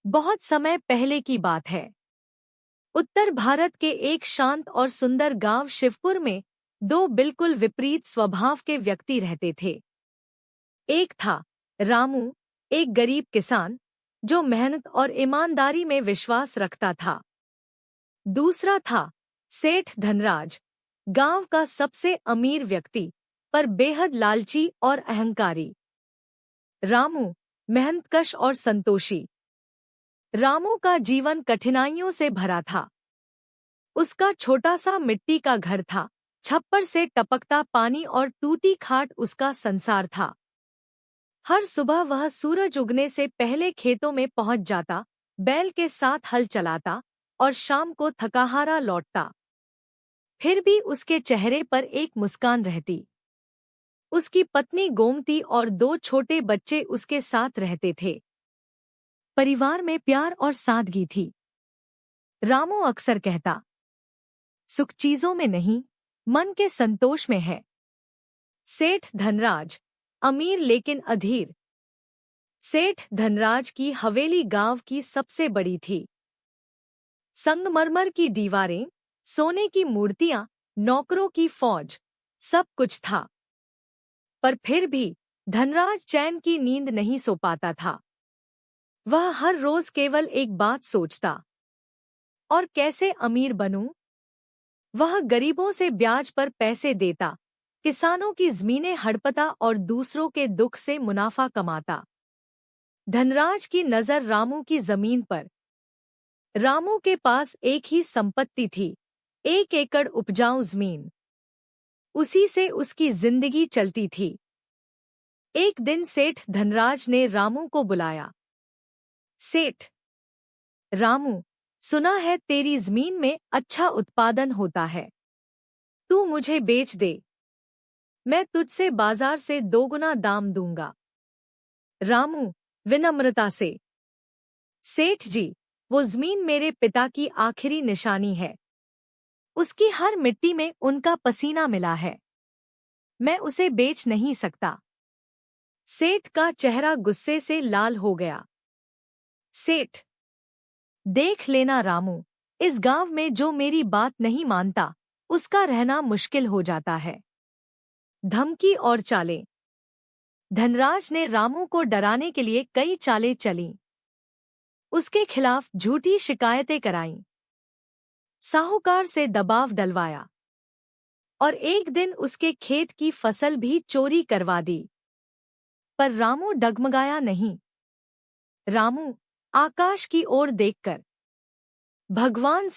बहुत समय पहले की बात है। उत्तर भारत के एक शांत और सुंदर गांव शिवपुर में दो बिल्कुल विपरीत स्वभाव के व्यक्ति रहते थे। एक था रामू, एक गरीब किसान जो मेहनत और ईमानदारी में विश्वास रखता था। दूसरा था सेठ धनराज, गांव का सबसे अमीर व्यक्ति पर बेहद लालची और अहंकारी। रामू मेहनतकश और संतोषी। रामू का जीवन कठिनाइयों से भरा था। उसका छोटा सा मिट्टी का घर था, छप्पर से टपकता पानी और टूटी खाट उसका संसार था। हर सुबह वह सूरज उगने से पहले खेतों में पहुंच जाता, बैल के साथ हल चलाता और शाम को थकाहारा लौटता। फिर भी उसके चेहरे पर एक मुस्कान रहती। उसकी पत्नी गोमती और दो छोटे बच्चे उसके साथ रहते थे। परिवार में प्यार और सादगी थी। रामू अक्सर कहता, सुख चीजों में नहीं, मन के संतोष में है। सेठ धनराज अमीर लेकिन अधीर। सेठ धनराज की हवेली गांव की सबसे बड़ी थी। संगमरमर की दीवारें, सोने की मूर्तियां, नौकरों की फौज, सब कुछ था। पर फिर भी धनराज चैन की नींद नहीं सो पाता था। वह हर रोज केवल एक बात सोचता, और कैसे अमीर बनूं? वह गरीबों से ब्याज पर पैसे देता, किसानों की जमीनें हड़पता और दूसरों के दुख से मुनाफा कमाता। धनराज की नजर रामू की जमीन पर। रामू के पास एक ही संपत्ति थी, 1 एकड़ उपजाऊ जमीन। उसी से उसकी जिंदगी चलती थी। एक दिन सेठ धनराज ने रामू को बुलाया। सेठ, रामू, सुना है तेरी जमीन में अच्छा उत्पादन होता है। तू मुझे बेच दे, मैं तुझसे बाजार से 2 गुना दाम दूंगा। रामू विनम्रता से, सेठ जी, वो जमीन मेरे पिता की आखिरी निशानी है। उसकी हर मिट्टी में उनका पसीना मिला है। मैं उसे बेच नहीं सकता। सेठ का चेहरा गुस्से से लाल हो गया। सेठ, देख लेना रामू, इस गांव में जो मेरी बात नहीं मानता, उसका रहना मुश्किल हो जाता है। धमकी और चालें। धनराज ने रामू को डराने के लिए कई चालें चलीं। उसके खिलाफ झूठी शिकायतें कराईं, साहूकार से दबाव डलवाया और एक दिन उसके खेत की फसल भी चोरी करवा दी। पर रामू डगमगाया नहीं। रामू आकाश की ओर देखकर, भगवान